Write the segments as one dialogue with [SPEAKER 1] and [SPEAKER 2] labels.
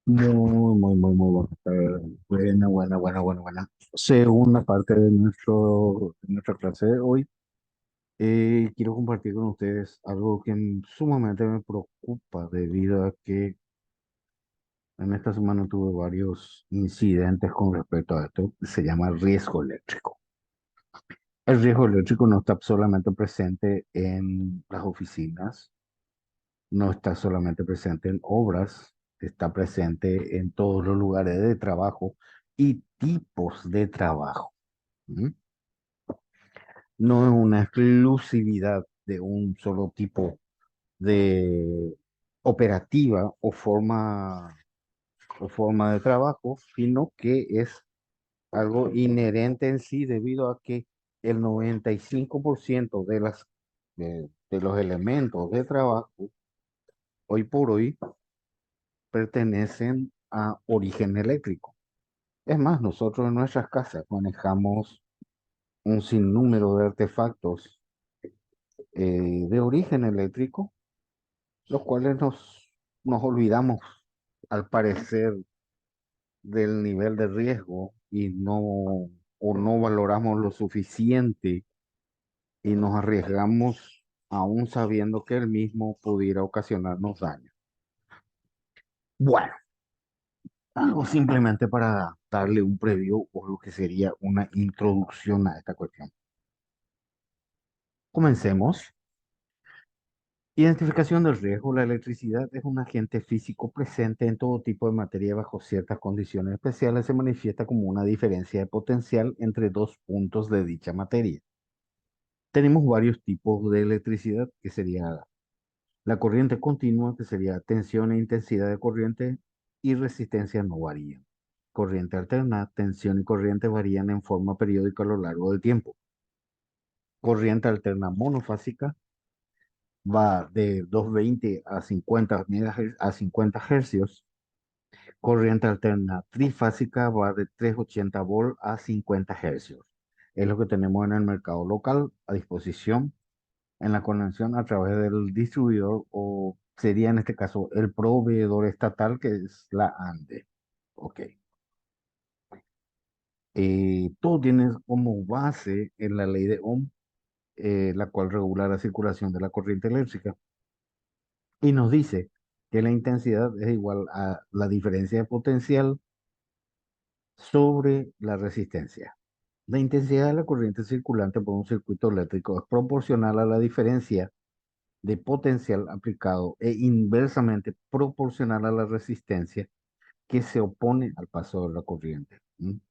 [SPEAKER 1] Muy buena. Buena. Segunda parte de de nuestra clase de hoy. Quiero compartir con ustedes algo que sumamente me preocupa debido a que en esta semana tuve varios incidentes con respecto a esto. Se llama riesgo eléctrico. El riesgo eléctrico no está solamente presente en las oficinas, no está solamente presente en obras, está presente en todos los lugares de trabajo y tipos de trabajo. ¿M? No es una exclusividad de un solo tipo de operativa o forma de trabajo, sino que es algo inherente en sí debido a que el 95% de los elementos de trabajo hoy por hoy pertenecen a origen eléctrico. Es más, nosotros en nuestras casas manejamos un sinnúmero de artefactos de origen eléctrico, los cuales nos olvidamos, al parecer, del nivel de riesgo y o no valoramos lo suficiente y nos arriesgamos aún sabiendo que el mismo pudiera ocasionarnos daño. Bueno, algo simplemente para darle un preview o lo que sería una introducción a esta cuestión. Comencemos. Identificación del riesgo. La electricidad es un agente físico presente en todo tipo de materia bajo ciertas condiciones especiales. Se manifiesta como una diferencia de potencial entre dos puntos de dicha materia. Tenemos varios tipos de electricidad, que sería la corriente continua, que sería tensión e intensidad de corriente, y resistencia no varían. Corriente alterna, tensión y corriente varían en forma periódica a lo largo del tiempo. Corriente alterna monofásica va de 220 a 50 MHz a 50 hercios. Corriente alterna trifásica va de 380 volt a 50 hercios. Es lo que tenemos en el mercado local a disposición en la conexión a través del distribuidor, o sería en este caso el proveedor estatal, que es la ANDE. Ok. Todo tiene como base en la ley de Ohm, la cual regula la circulación de la corriente eléctrica y nos dice que la intensidad es igual a la diferencia de potencial sobre la resistencia. La intensidad de la corriente circulante por un circuito eléctrico es proporcional a la diferencia de potencial aplicado e inversamente proporcional a la resistencia que se opone al paso de la corriente. ¿M?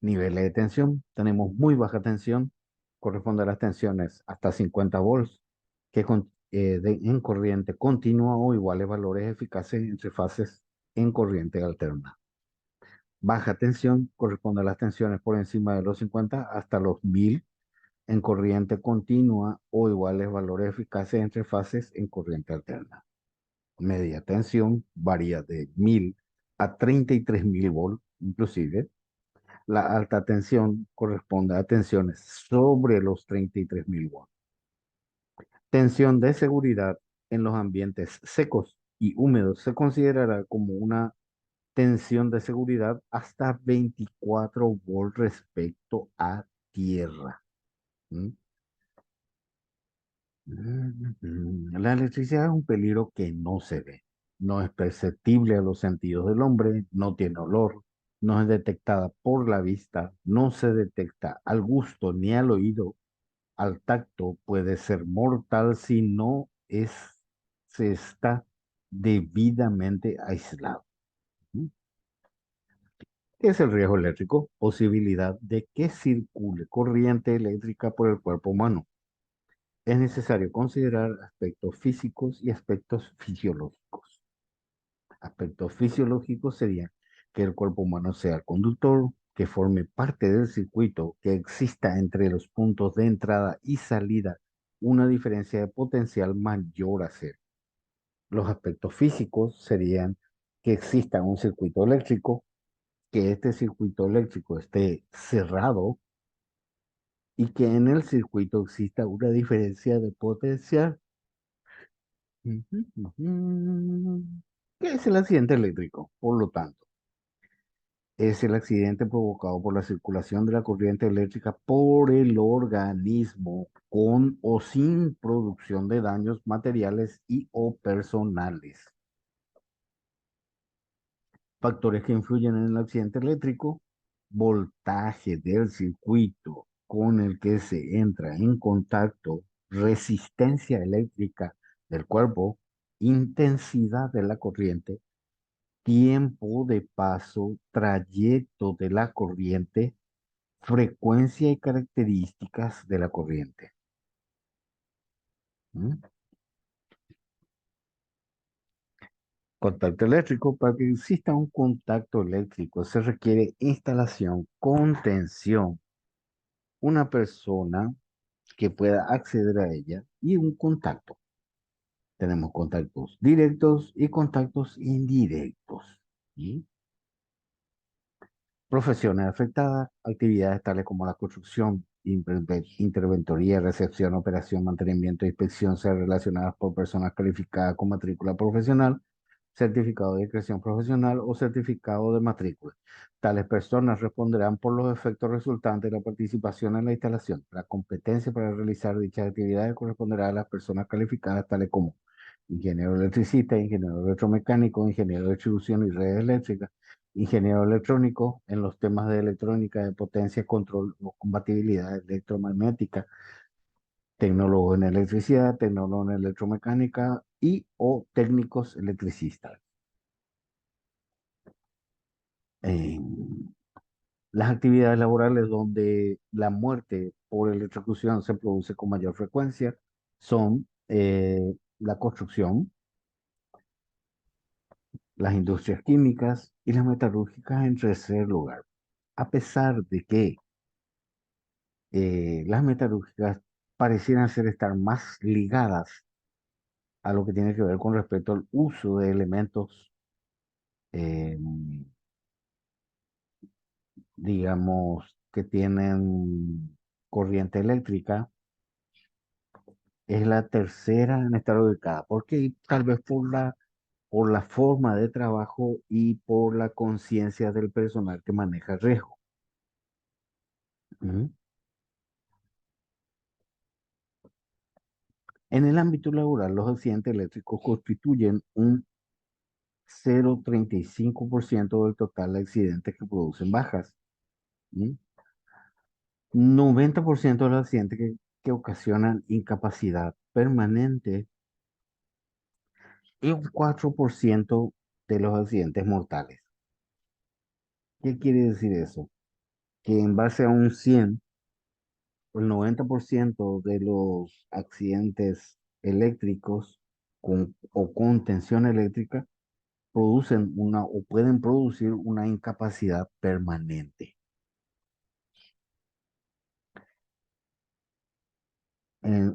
[SPEAKER 1] Niveles de tensión. Tenemos muy baja tensión, corresponde a las tensiones hasta 50 volts, en corriente continua o iguales valores eficaces entre fases en corriente alterna. Baja tensión corresponde a las tensiones por encima de los 50 hasta los 1000 en corriente continua o iguales valores eficaces entre fases en corriente alterna. Media tensión varía de 1000 a 33.000 volts, inclusive. La alta tensión corresponde a tensiones sobre los 33.000 volts. Tensión de seguridad en los ambientes secos y húmedos se considerará como una tensión de seguridad hasta 24 volts respecto a tierra. ¿Mm? La electricidad es un peligro que no se ve, no es perceptible a los sentidos del hombre, no tiene olor, no es detectada por la vista, no se detecta al gusto ni al oído, al tacto, puede ser mortal si no se está debidamente aislado. ¿Mm? ¿Qué es el riesgo eléctrico? Posibilidad de que circule corriente eléctrica por el cuerpo humano. Es necesario considerar aspectos físicos y aspectos fisiológicos. Aspectos fisiológicos serían que el cuerpo humano sea conductor, que forme parte del circuito, que exista entre los puntos de entrada y salida una diferencia de potencial mayor a cero. Los aspectos físicos serían que exista un circuito eléctrico, que este circuito eléctrico esté cerrado y que en el circuito exista una diferencia de potencial Ujú, ujú. ¿Qué es el accidente eléctrico? Por lo tanto, es el accidente provocado por la circulación de la corriente eléctrica por el organismo con o sin producción de daños materiales y o personales. Factores que influyen en el accidente eléctrico: voltaje del circuito con el que se entra en contacto, resistencia eléctrica del cuerpo, intensidad de la corriente, tiempo de paso, trayecto de la corriente, frecuencia y características de la corriente. ¿Mm? Contacto eléctrico. Para que exista un contacto eléctrico se requiere instalación, contención, una persona que pueda acceder a ella y un contacto. Tenemos contactos directos y contactos indirectos. ¿Sí? Profesiones afectadas: actividades tales como la construcción, interventoría, recepción, operación, mantenimiento e inspección sean relacionadas por personas calificadas con matrícula profesional, certificado de inscripción profesional o certificado de matrícula. Tales personas responderán por los efectos resultantes de la participación en la instalación. La competencia para realizar dichas actividades corresponderá a las personas calificadas tales como ingeniero electricista, ingeniero electromecánico, ingeniero de distribución y redes eléctricas, ingeniero electrónico en los temas de electrónica, de potencia, control o compatibilidad electromagnética, tecnólogo en electricidad, tecnólogo en electromecánica y o técnicos electricistas. Eh, las actividades laborales donde la muerte por electrocución se produce con mayor frecuencia son la construcción, las industrias químicas y las metalúrgicas en tercer lugar. A pesar de que las metalúrgicas parecieran ser estar más ligadas a lo que tiene que ver con respecto al uso de elementos, eh, digamos, que tienen corriente eléctrica, es la tercera en estar ubicada. Porque tal vez por la forma de trabajo y por la conciencia del personal que maneja el riesgo. Ujú. En el ámbito laboral, los accidentes eléctricos constituyen un 0,35% del total de accidentes que producen bajas. ¿Mm? 90% de los accidentes que ocasionan incapacidad permanente y un 4% de los accidentes mortales. ¿Qué quiere decir eso? Que en base a un 100, el 90% de los accidentes eléctricos o con tensión eléctrica producen una o pueden producir una incapacidad permanente.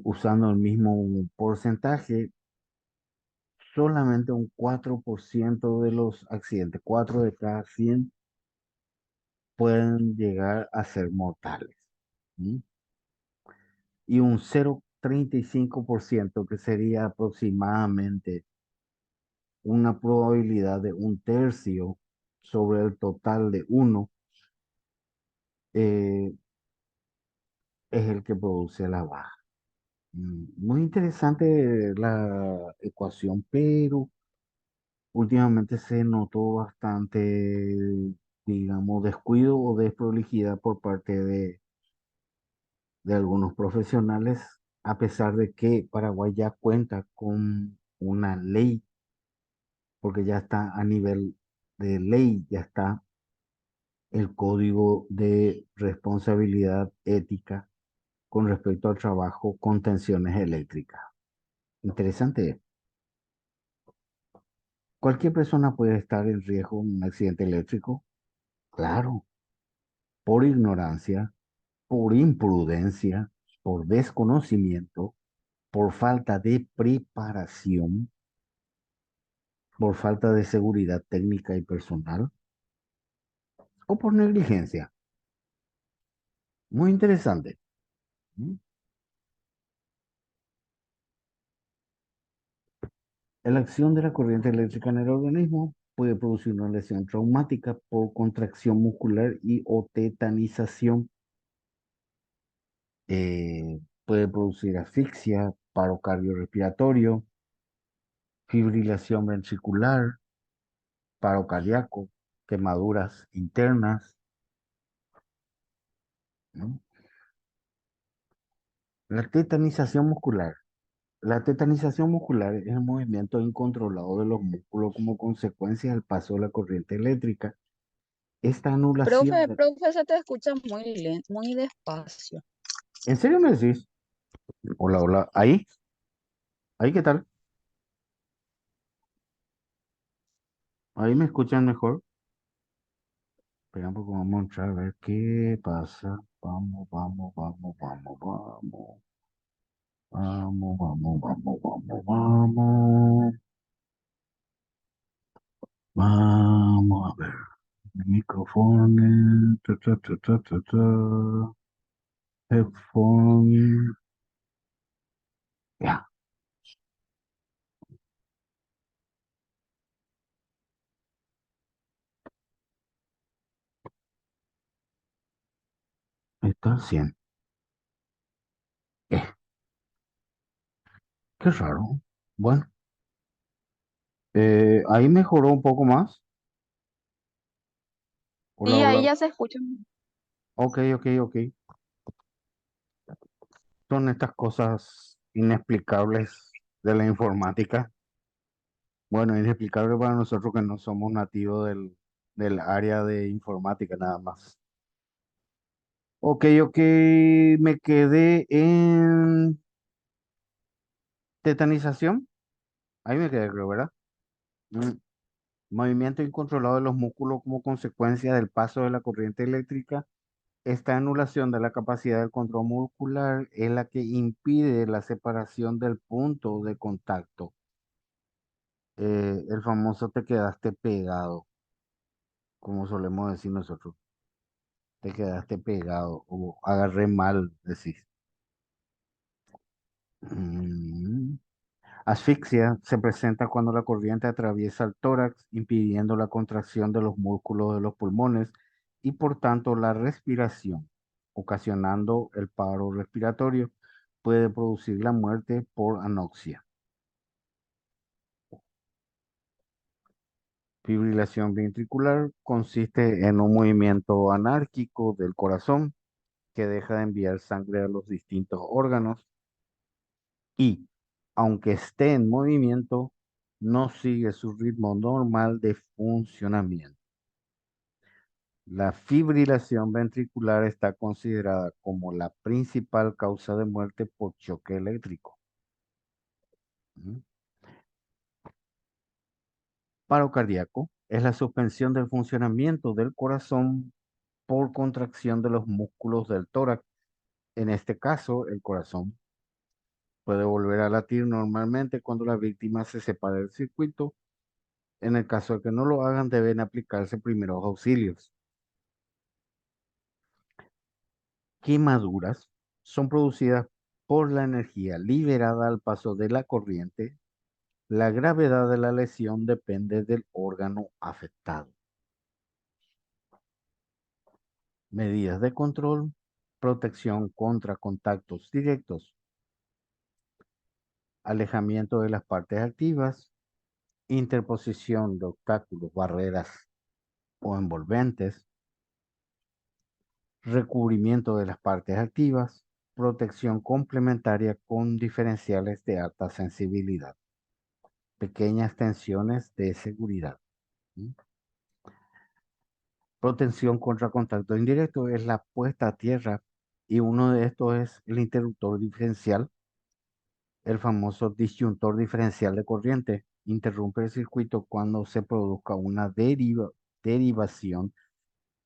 [SPEAKER 1] Usando el mismo porcentaje, solamente un 4% de los accidentes, 4 de cada 100, pueden llegar a ser mortales. ¿Sí? Y un 0,35%, que sería aproximadamente una probabilidad de un tercio sobre el total de uno, eh, es el que produce la baja. Muy interesante la ecuación, pero últimamente se notó bastante, digamos, descuido o desprolijidad por parte de algunos profesionales, a pesar de que Paraguay ya cuenta con una ley, porque ya está a nivel de ley, ya está el Código de Responsabilidad Ética con respecto al trabajo con tensiones eléctricas. Interesante. ¿Cualquier persona puede estar en riesgo en un accidente eléctrico? Claro, por ignorancia, por imprudencia, por desconocimiento, por falta de preparación, por falta de seguridad técnica y personal o por negligencia. Muy interesante. ¿Mm? La acción de la corriente eléctrica en el organismo puede producir una lesión traumática por contracción muscular y o tetanización. Puede producir asfixia, paro cardiorrespiratorio, fibrilación ventricular, paro cardíaco, quemaduras internas, ¿no? La tetanización muscular. La tetanización muscular es el movimiento incontrolado de los músculos como consecuencia del paso de la corriente eléctrica. Esta anulación
[SPEAKER 2] Profe, se te escucha muy lento, muy despacio.
[SPEAKER 1] ¿En serio me decís? Hola, hola. ¿Ahí qué tal? ¿Ahí me escuchan mejor? Espera un poco, vamos a entrar a ver qué pasa. Vamos, vamos, vamos, vamos, vamos. Vamos, vamos, vamos, vamos, vamos. Vamos a ver. Micrófono. Headphone. Ya, está al 100. Eh, qué raro. Bueno, ahí mejoró un poco más. Hola,
[SPEAKER 2] Sí, ahí
[SPEAKER 1] hola.
[SPEAKER 2] ya se escucha.
[SPEAKER 1] Ok, ok, ok. Son estas cosas inexplicables de la informática. Bueno, inexplicable para nosotros que no somos nativos del área de informática nada más. Ok, ok, me quedé en tetanización. Ahí me quedé, creo, ¿verdad? Mm, Movimiento incontrolado de los músculos como consecuencia del paso de la corriente eléctrica. Esta anulación de la capacidad del control muscular es la que impide la separación del punto de contacto. El famoso te quedaste pegado, como solemos decir nosotros. Te quedaste pegado o agarré mal, decís. Mm. Asfixia se presenta cuando la corriente atraviesa el tórax, impidiendo la contracción de los músculos de los pulmones y por tanto la respiración, ocasionando el paro respiratorio. Puede producir la muerte por anoxia. Fibrilación ventricular consiste en un movimiento anárquico del corazón que deja de enviar sangre a los distintos órganos y, aunque esté en movimiento, no sigue su ritmo normal de funcionamiento. La fibrilación ventricular está considerada como la principal causa de muerte por choque eléctrico. ¿Mm? Paro cardíaco es la suspensión del funcionamiento del corazón por contracción de los músculos del tórax. En este caso, el corazón puede volver a latir normalmente cuando la víctima se separa del circuito. En el caso de que no lo hagan, deben aplicarse primeros auxilios. Quemaduras son producidas por la energía liberada al paso de la corriente. La gravedad de la lesión depende del órgano afectado. Medidas de control, protección contra contactos directos, alejamiento de las partes activas, interposición de obstáculos, barreras o envolventes, recubrimiento de las partes activas, protección complementaria con diferenciales de alta sensibilidad, pequeñas tensiones de seguridad. ¿Sí? Protección contra contacto indirecto es la puesta a tierra y uno de estos es el interruptor diferencial, el famoso disyuntor diferencial de corriente. Interrumpe el circuito cuando se produzca una derivación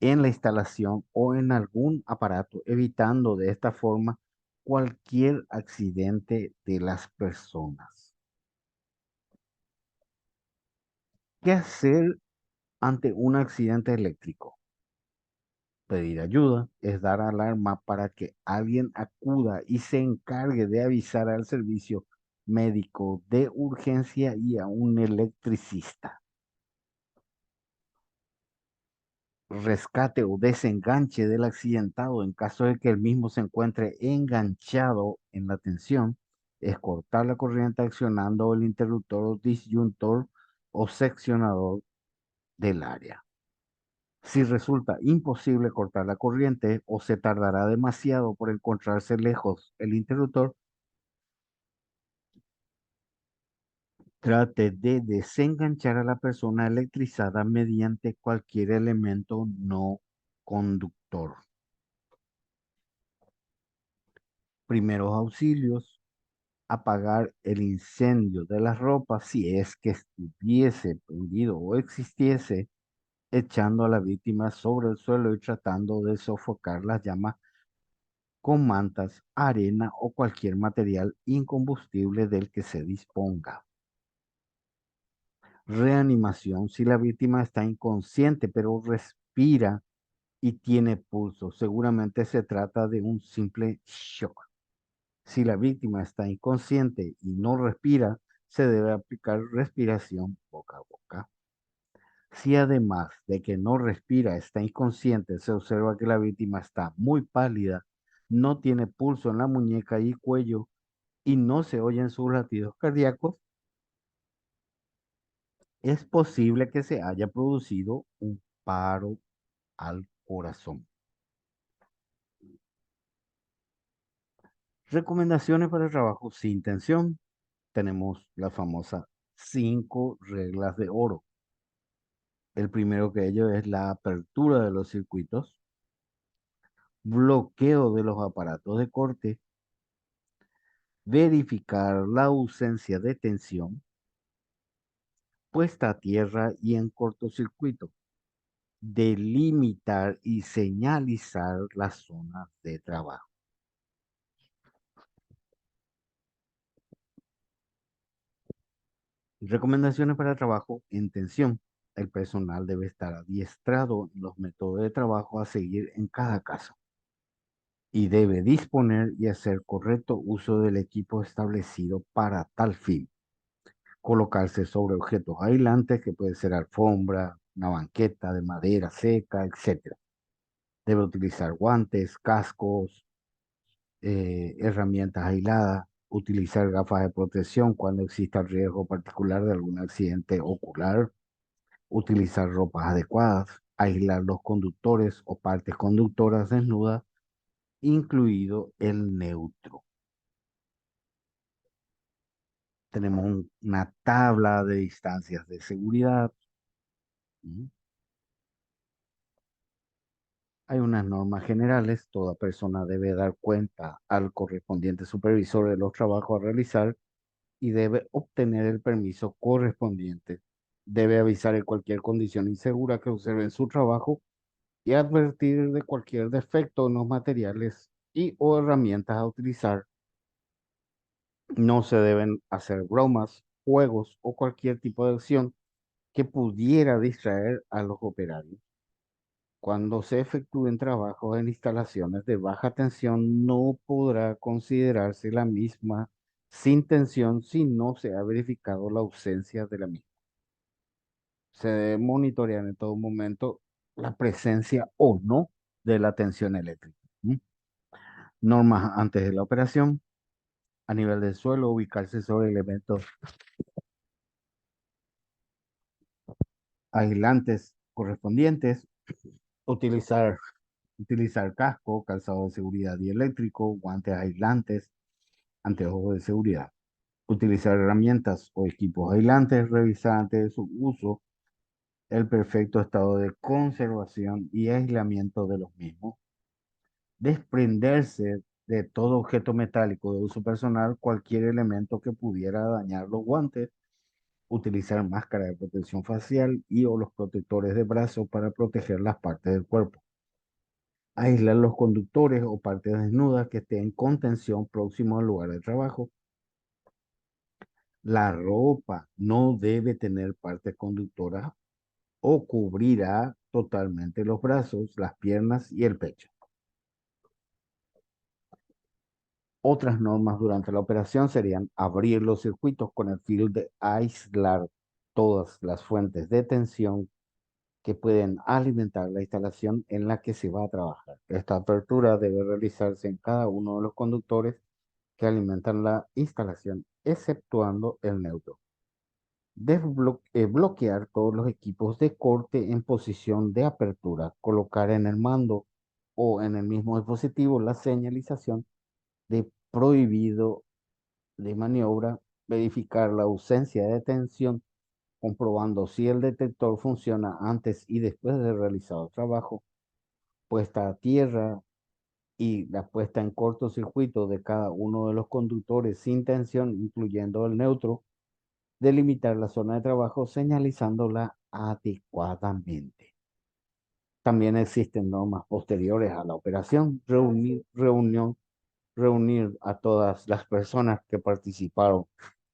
[SPEAKER 1] en la instalación o en algún aparato, evitando de esta forma cualquier accidente de las personas. ¿Qué hacer ante un accidente eléctrico? Pedir ayuda es dar alarma para que alguien acuda y se encargue de avisar al servicio médico de urgencia y a un electricista. Rescate o desenganche del accidentado en caso de que el mismo se encuentre enganchado en la tensión, es cortar la corriente accionando el interruptor o disyuntor o seccionador del área. Si resulta imposible cortar la corriente o se tardará demasiado por encontrarse lejos el interruptor, trate de desenganchar a la persona electrizada mediante cualquier elemento no conductor. Primeros auxilios: apagar el incendio de las ropas si es que estuviese prendido o existiese, echando a la víctima sobre el suelo y tratando de sofocar las llamas con mantas, arena o cualquier material incombustible del que se disponga. Reanimación: si la víctima está inconsciente pero respira y tiene pulso, seguramente se trata de un simple shock. Si la víctima está inconsciente y no respira, se debe aplicar respiración boca a boca. Si además de que no respira, está inconsciente, se observa que la víctima está muy pálida, no tiene pulso en la muñeca y cuello y no se oyen sus latidos cardíacos, es posible que se haya producido un paro al corazón. Recomendaciones para el trabajo sin tensión. Tenemos las famosas 5 reglas de oro. El primero que ello es la apertura de los circuitos, bloqueo de los aparatos de corte, verificar la ausencia de tensión, puesta a tierra y en cortocircuito, delimitar y señalizar las zonas de trabajo. Recomendaciones para el trabajo en tensión. El personal debe estar adiestrado en los métodos de trabajo a seguir en cada caso y debe disponer y hacer correcto uso del equipo establecido para tal fin. Colocarse sobre objetos aislantes, que puede ser alfombra, una banqueta de madera seca, etc. Debe utilizar guantes, cascos, herramientas aisladas, utilizar gafas de protección cuando exista riesgo particular de algún accidente ocular, utilizar ropas adecuadas, aislar los conductores o partes conductoras desnudas, incluido el neutro. Tenemos una tabla de distancias de seguridad. ¿Mm? Hay unas normas generales. Toda persona debe dar cuenta al correspondiente supervisor de los trabajos a realizar y debe obtener el permiso correspondiente. Debe avisar de cualquier condición insegura que observe en su trabajo y advertir de cualquier defecto en los materiales y o herramientas a utilizar. No se deben hacer bromas, juegos o cualquier tipo de acción que pudiera distraer a los operarios. Cuando se efectúen trabajos en instalaciones de baja tensión, no podrá considerarse la misma sin tensión si no se ha verificado la ausencia de la misma. Se debe monitorear en todo momento la presencia o no de la tensión eléctrica. ¿Mm? Normas antes de la operación: a nivel del suelo, ubicarse sobre elementos aislantes correspondientes, utilizar, utilizar casco, calzado de seguridad y eléctrico, guantes aislantes, anteojos de seguridad. Utilizar herramientas o equipos aislantes, revisar antes de su uso el perfecto estado de conservación y aislamiento de los mismos. Desprenderse de todo objeto metálico de uso personal, cualquier elemento que pudiera dañar los guantes. Utilizar máscara de protección facial y o los protectores de brazos para proteger las partes del cuerpo. Aislar los conductores o partes desnudas que estén con tensión próximo al lugar de trabajo. La ropa no debe tener partes conductoras o cubrirá totalmente los brazos, las piernas y el pecho. Otras normas durante la operación serían abrir los circuitos con el fin de aislar todas las fuentes de tensión que pueden alimentar la instalación en la que se va a trabajar. Esta apertura debe realizarse en cada uno de los conductores que alimentan la instalación, exceptuando el neutro. Bloquear todos los equipos de corte en posición de apertura. Colocar en el mando o en el mismo dispositivo la señalización de prohibido de maniobra. Verificar la ausencia de tensión, comprobando si el detector funciona antes y después de realizado el trabajo. Puesta a tierra y la puesta en cortocircuito de cada uno de los conductores sin tensión, incluyendo el neutro. Delimitar la zona de trabajo señalizándola adecuadamente. También existen normas posteriores a la operación. Reunir a todas las personas que participaron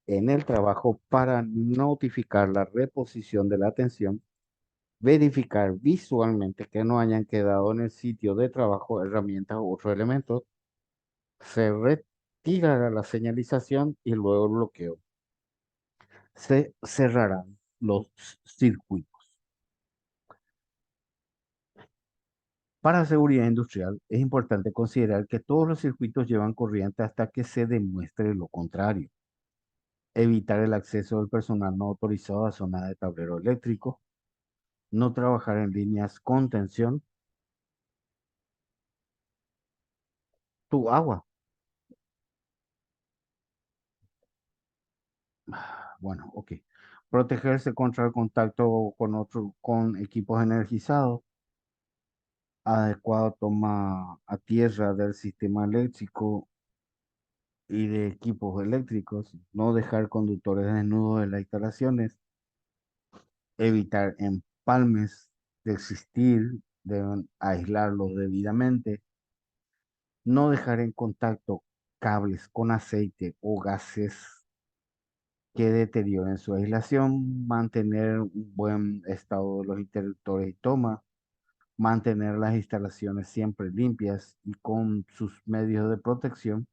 [SPEAKER 1] en el trabajo para notificar la reposición de la atención. Verificar visualmente que no hayan quedado en el sitio de trabajo herramientas u otros elementos. Se retirará la señalización y luego el bloqueo. Se cerrarán los circuitos. Para seguridad industrial, es importante considerar que todos los circuitos llevan corriente hasta que se demuestre lo contrario. Evitar el acceso del personal no autorizado a zonas de tablero eléctrico. No trabajar en líneas con tensión. Tu agua. Bueno, ok. Protegerse contra el contacto con equipos energizados. Adecuado toma a tierra del sistema eléctrico y de equipos eléctricos. No dejar conductores desnudos en las instalaciones. Evitar empalmes de existir, deben aislarlos debidamente. No dejar en contacto cables con aceite o gases que deterioren su aislación. Mantener un buen estado de los interruptores y toma. Mantener las instalaciones siempre limpias y con sus medios de protección.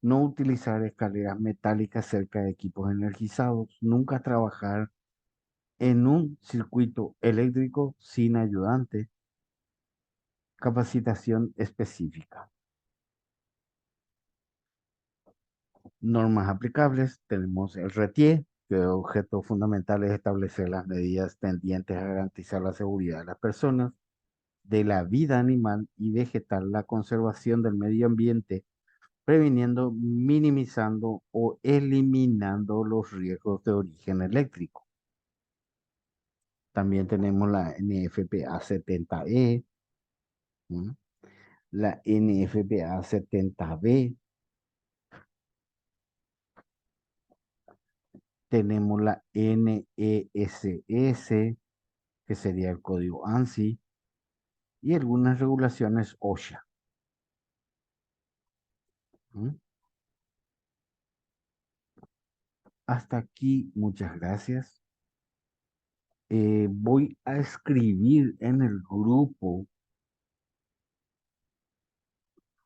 [SPEAKER 1] No utilizar escaleras metálicas cerca de equipos energizados. Nunca trabajar en un circuito eléctrico sin ayudante. Capacitación específica. Normas aplicables. Tenemos el RETIE, que el objeto fundamental es establecer las medidas tendientes a garantizar la seguridad de las personas, de la vida animal y vegetal, la conservación del medio ambiente, previniendo, minimizando o eliminando los riesgos de origen eléctrico. También tenemos la NFPA 70E, ¿m? La NFPA 70B, tenemos la NESS, que sería el código ANSI, y algunas regulaciones OSHA. ¿M? Hasta aquí, muchas gracias. Voy a escribir en el grupo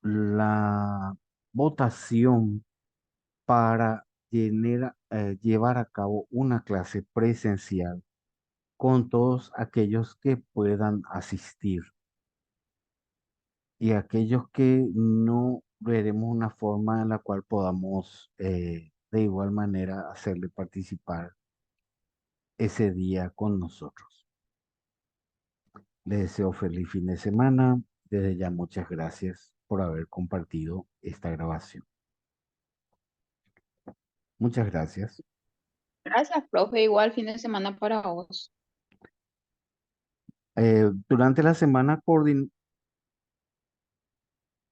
[SPEAKER 1] la votación para llevar a cabo una clase presencial con todos aquellos que puedan asistir y aquellos que no, veremos una forma en la cual podamos de igual manera hacerle participar ese día con nosotros. Les deseo feliz fin de semana. Desde ya muchas gracias por haber compartido esta grabación. Muchas gracias.
[SPEAKER 2] Gracias, profe. Igual fin de semana para vos.
[SPEAKER 1] Durante la semana